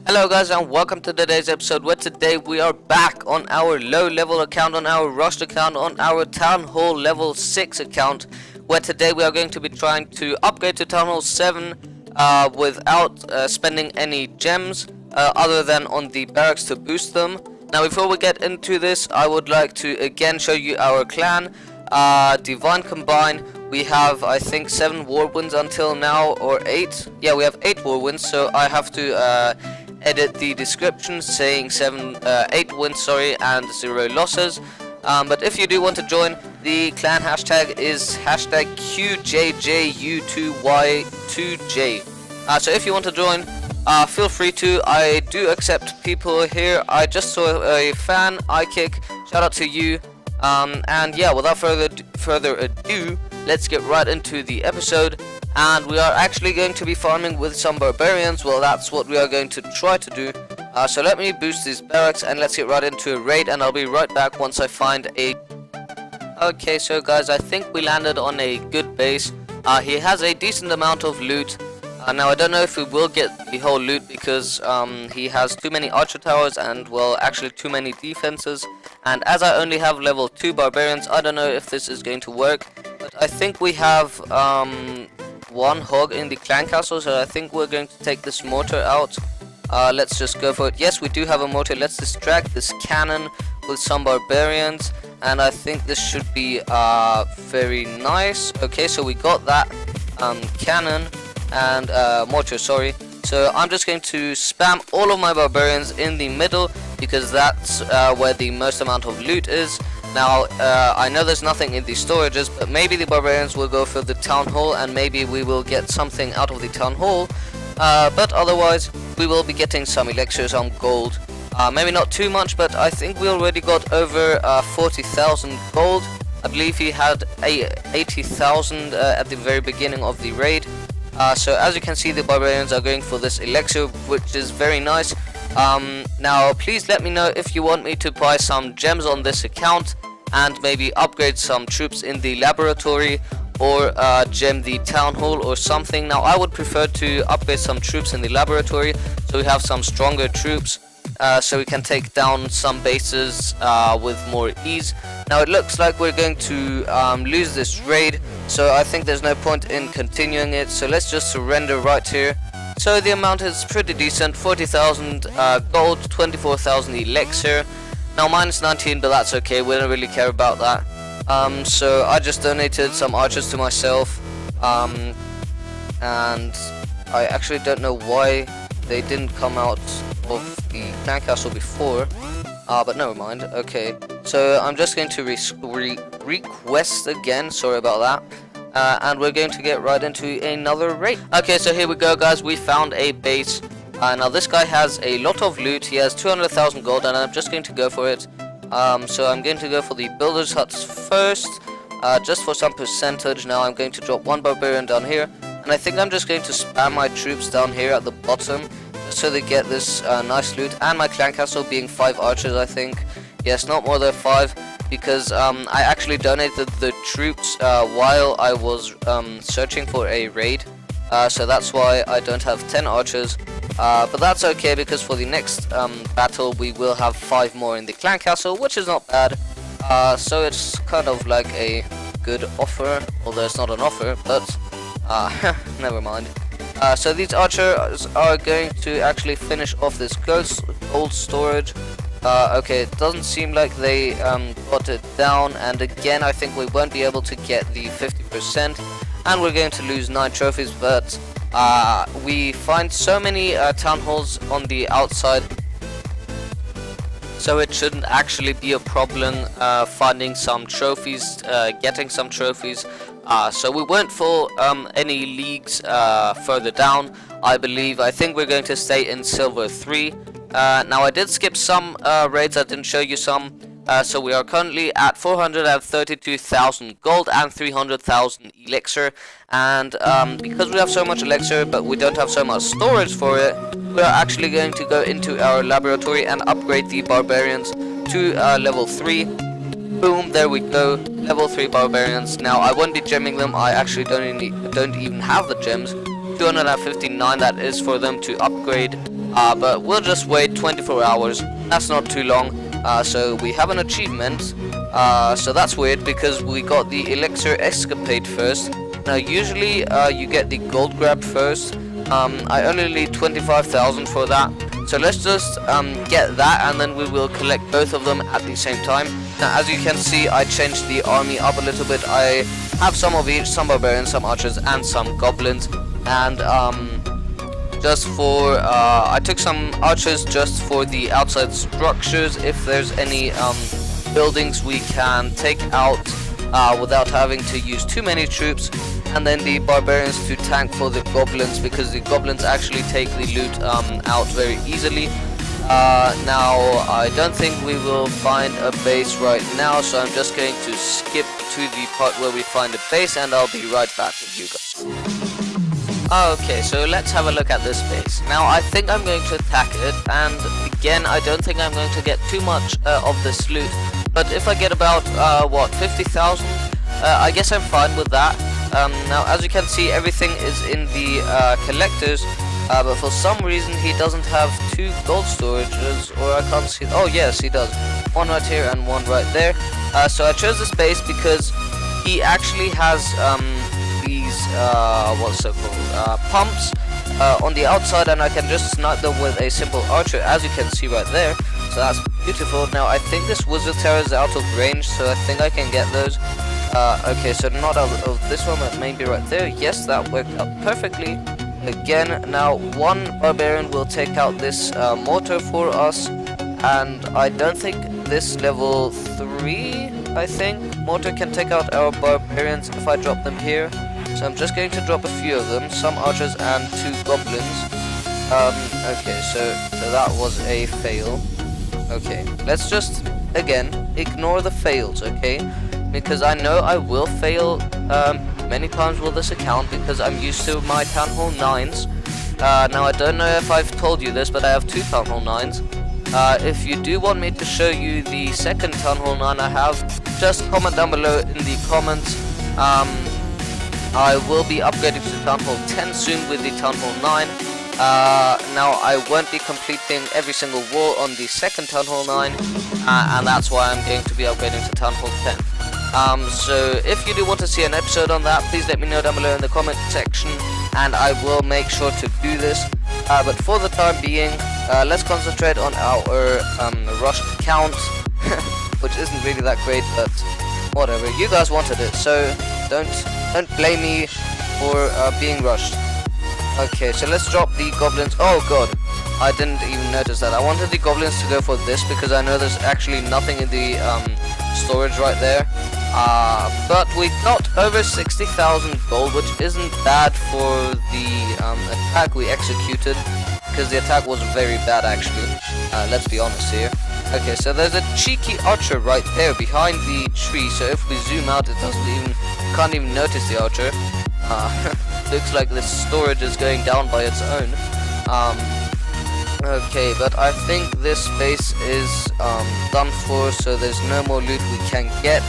Hello guys and welcome to today's episode, where today we are back on our low level account, on our rushed account, on our Town Hall level 6 account, where today we are going to be trying to upgrade to Town Hall 7 without spending any gems other than on the barracks to boost them. Now before we get into this, I would like to again show you our clan. Divine Combine, we have I think 7 war wins until now, or 8. Yeah, we have 8 war wins, so I have to edit the description saying 8 wins, sorry, and 0 losses. But if you do want to join, the clan hashtag is hashtag QJJU2Y2J. So if you want to join, feel free to. I do accept people here. I just saw a fan, iKick, shout out to you. And yeah, without further ado, let's get right into the episode. And we are actually going to be farming with some barbarians. Well, that's what we are going to try to do. So let me boost these barracks and let's get right into a raid, and I'll be right back once I find a... Okay, so guys, I think we landed on a good base. He has a decent amount of loot. Now I don't know if we will get the whole loot because he has too many archer towers and, well, actually too many defenses. And as I only have level 2 barbarians, I don't know if this is going to work. But I think we have 1 hog in the clan castle, so I think we're going to take this mortar out. Let's just go for it. Yes, we do have a mortar. Let's distract this cannon with some barbarians, and I think this should be very nice. Okay, so we got that cannon and mortar, sorry. So I'm just going to spam all of my barbarians in the middle because that's where the most amount of loot is. Now I know there's nothing in the storages, but maybe the barbarians will go for the town hall and maybe we will get something out of the town hall. But otherwise we will be getting some elixir, some gold. Maybe not too much, but I think we already got over 40,000 gold. I believe he had 80,000 at the very beginning of the raid. So as you can see, the barbarians are going for this elixir, which is very nice. Now please let me know if you want me to buy some gems on this account and maybe upgrade some troops in the laboratory, or gem the town hall or something. Now I would prefer to upgrade some troops in the laboratory so we have some stronger troops, so we can take down some bases with more ease. Now it looks like we're going to lose this raid, so I think there's no point in continuing it, so let's just surrender right here. So the amount is pretty decent, 40,000 gold, 24,000 elixir. Now minus 19, but that's okay, we don't really care about that. So I just donated some archers to myself, and I actually don't know why they didn't come out of the clan castle before, but never mind. Okay, so I'm just going to request again, sorry about that. And we're going to get right into another raid. Okay, so here we go guys, we found a base. Now this guy has a lot of loot, he has 200,000 gold, and I'm just going to go for it. So I'm going to go for the builders huts first, just for some percentage. Now I'm going to drop 1 barbarian down here, and I think I'm just going to spam my troops down here at the bottom, just so they get this nice loot, and my clan castle being 5 archers, I think. Yes, not more than 5, because I actually donated the troops while I was searching for a raid, so that's why I don't have 10 archers. But that's okay, because for the next battle we will have 5 more in the clan castle, which is not bad. So it's kind of like a good offer, although it's not an offer, but never mind. So these archers are going to actually finish off this gold storage. Okay, it doesn't seem like they got it down, and again I think we won't be able to get the 50%, and we're going to lose 9 trophies, but we find so many town halls on the outside, so it shouldn't actually be a problem finding some trophies, getting some trophies. So we won't fall any leagues further down, I believe. I think we're going to stay in silver 3. Now I did skip some raids, I didn't show you some. So we are currently at 432,000 gold and 300,000 elixir, and because we have so much elixir but we don't have so much storage for it, we are actually going to go into our laboratory and upgrade the barbarians to level 3. Boom, there we go, level 3 barbarians. Now I won't be gemming them, I actually don't even have the gems. 259 that is for them to upgrade, but we'll just wait 24 hours, that's not too long. So we have an achievement, so that's weird because we got the Elixir Escapade first. Now usually you get the gold grab first. I only need 25,000 for that. So let's just get that, and then we will collect both of them at the same time. Now as you can see, I changed the army up a little bit. I have some of each, some barbarians, some archers, and some goblins. And just for I took some archers just for the outside structures, if there's any buildings we can take out without having to use too many troops. And then the barbarians to tank for the goblins, because the goblins actually take the loot out very easily. Now I don't think we will find a base right now, so I'm just going to skip to the part where we find a base, and I'll be right back with you guys. Okay, so let's have a look at this base. Now I think I'm going to attack it, and again I don't think I'm going to get too much of this loot, but if I get about what, 50,000, I guess I'm fine with that. Now as you can see, everything is in the collectors, but for some reason he doesn't have 2 gold storages, or I can't see. Oh yes, he does, one right here and one right there. So I chose this base because he actually has these what's it called, pumps on the outside, and I can just snipe them with a simple archer, as you can see right there. So that's beautiful. Now I think this wizard tower is out of range, so I think I can get those. Okay, so not out of this one, but maybe right there. Yes, that worked out perfectly. Again, now one barbarian will take out this mortar for us, and I don't think this level 3, I think, mortar can take out our barbarians if I drop them here. So I'm just going to drop a few of them, some archers and 2 goblins. Okay, so that was a fail. Okay, let's just, again, ignore the fails, okay? Because I know I will fail many times with this account, because I'm used to my Town Hall 9s. Now I don't know if I've told you this, but I have 2 Town Hall 9s. If you do want me to show you the second Town Hall 9 I have, just comment down below in the comments. I will be upgrading to Town Hall 10 soon with the Town Hall 9. Now I won't be completing every single wall on the second Town Hall 9, and that's why I'm going to be upgrading to Town Hall 10. So if you do want to see an episode on that, please let me know down below in the comment section, and I will make sure to do this. But for the time being, let's concentrate on our rushed count, which isn't really that great, but whatever. You guys wanted it, so don't blame me for being rushed. Okay, so let's drop the goblins. Oh god, I didn't even notice that. I wanted the goblins to go for this because I know there's actually nothing in the storage right there. But we got over 60,000 gold, which isn't bad for the attack we executed, because the attack was very bad actually. Let's be honest here. Okay, so there's a cheeky archer right there behind the tree, so if we zoom out, it can't even notice the archer. Looks like the storage is going down by its own. Okay, but I think this base is done for, so there's no more loot we can get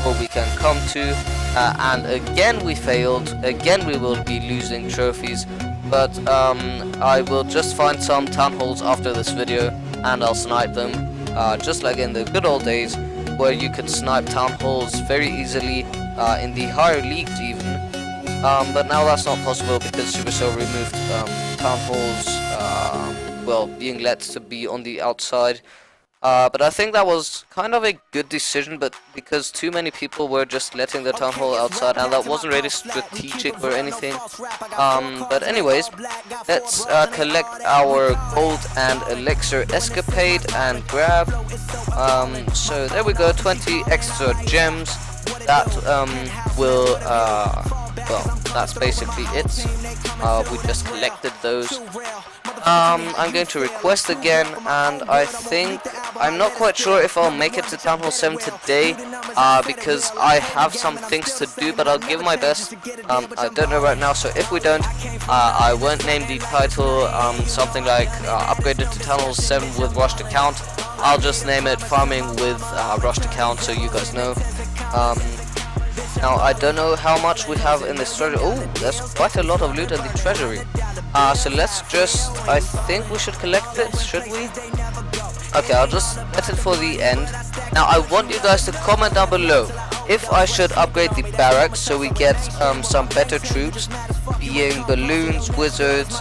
or we can come to. And again we failed, again we will be losing trophies, but I will just find some town halls after this video and I'll snipe them, just like in the good old days where you could snipe town halls very easily in the higher leagues even. But now that's not possible because Supercell removed town halls, well, being let to be on the outside. But I think that was kind of a good decision, but because too many people were just letting the town hall outside, and that wasn't really strategic or anything. But anyways, let's collect our gold and elixir escapade and grab. So there we go, 20 extra gems. That will well, that's basically it. We just collected those. I'm going to request again, and I think I'm not quite sure if I'll make it to Town Hall 7 today, because I have some things to do, but I'll give my best. I don't know right now, so if we don't, I won't name the title something like upgraded to Town Hall 7 with rushed account. I'll just name it Farming with Rushed Account, so you guys know. Now I don't know how much we have in this treasury. Oh, there's quite a lot of loot in the treasury. So let's just, I think we should collect it, should we? Okay, I'll just set it for the end. Now I want you guys to comment down below if I should upgrade the barracks so we get some better troops, being balloons, wizards,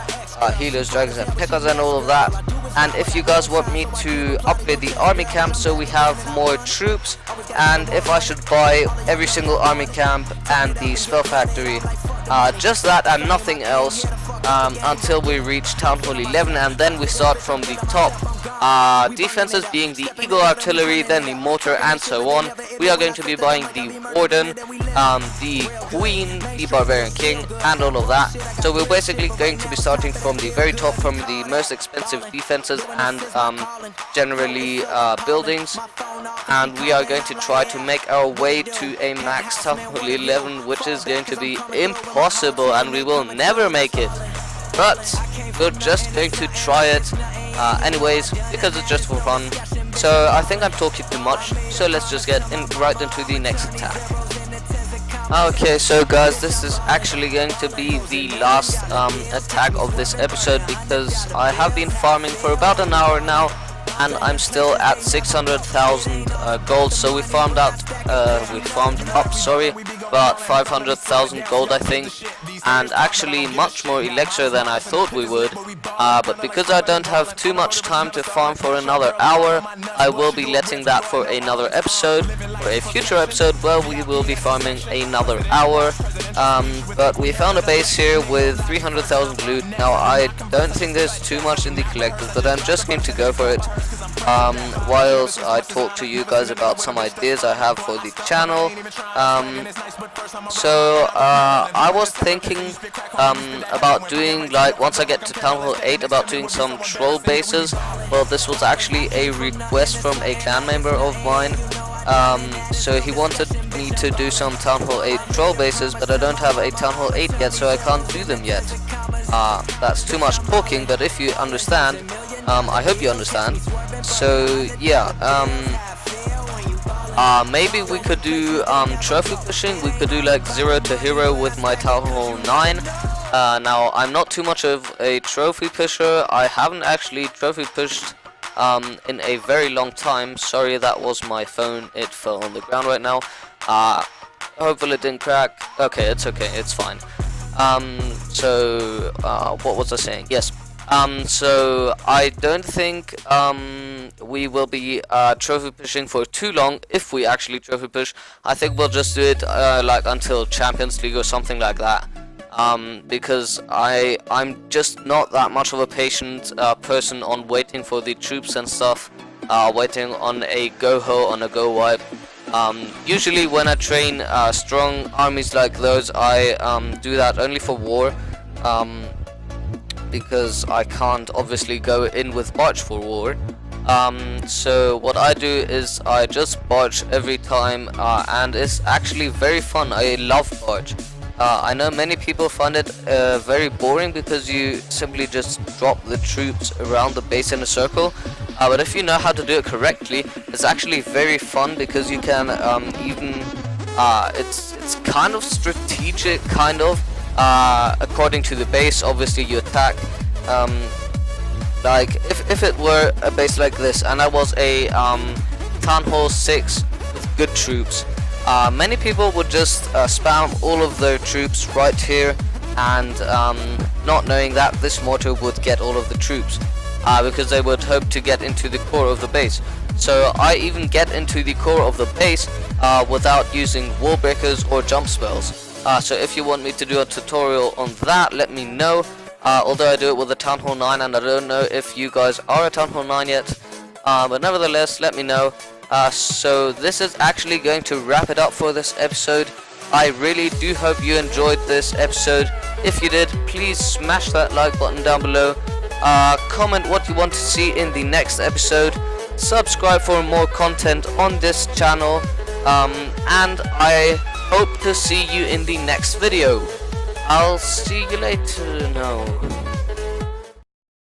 healers, dragons and pickers and all of that. And if you guys want me to upgrade the army camp so we have more troops, and if I should buy every single army camp and the spell factory, just that and nothing else, until we reach Town Hall 11, and then we start from the top. Defenses being the Eagle Artillery, then the Mortar and so on. We are going to be buying the Warden, the Queen, the Barbarian King and all of that. So we're basically going to be starting from the very top, from the most expensive defenses and generally buildings. And we are going to try to make our way to a max Town Hall 11, which is going to be impossible and we will never make it. But we're just going to try it anyways, because it's just for fun. So I think I'm talking too much, so let's just get right into the next attack. Okay, so guys, this is actually going to be the last attack of this episode, because I have been farming for about an hour now and I'm still at 600,000 gold. So we farmed up about 500,000 gold I think, and actually much more elixir than I thought we would, but because I don't have too much time to farm for another hour, I will be letting that for another episode, for a future episode where we will be farming another hour. But we found a base here with 300,000 loot. Now I don't think there's too much in the collectors, but I'm just going to go for it whilst I talk to you guys about some ideas I have for the channel. So I was thinking about doing, like, once I get to Town Hall 8, about doing some troll bases. Well, this was actually a request from a clan member of mine. So he wanted me to do some Town Hall 8 troll bases, but I don't have a Town Hall 8 yet, so I can't do them yet. That's too much talking, but if you understand, I hope you understand. So yeah, maybe we could do trophy pushing. We could do like 0 to hero with my Town Hall 9. Now I'm not too much of a trophy pusher. I haven't actually trophy pushed in a very long time. Sorry, that was my phone. It fell on the ground right now. Hopefully it didn't crack. Okay, it's fine. So what was I saying? Yes. So I don't think we will be trophy pushing for too long. If we actually trophy push, I think we'll just do it like until Champions League or something like that. Because I'm just not that much of a patient person on waiting for the troops and stuff, waiting on a go ho, on a go wipe. Usually when I train strong armies like those, I do that only for war, because I can't obviously go in with Barge for war. So what I do is I just Barge every time, and it's actually very fun. I love Barge. I know many people find it very boring because you simply just drop the troops around the base in a circle, but if you know how to do it correctly, it's actually very fun, because you can even it's kind of strategic, kind of, according to the base. Obviously you attack, like if it were a base like this and I was a Town Hall 6 with good troops, many people would just spam all of their troops right here, and not knowing that this mortar would get all of the troops, because they would hope to get into the core of the base. So I even get into the core of the base without using wall breakers or jump spells. So if you want me to do a tutorial on that, let me know. Although I do it with a Town Hall 9, and I don't know if you guys are a Town Hall 9 yet, but nevertheless, let me know. So this is actually going to wrap it up for this episode. I really do hope you enjoyed this episode. If you did, please smash that like button down below. Comment what you want to see in the next episode. Subscribe for more content on this channel. And I hope to see you in the next video. I'll see you later. No.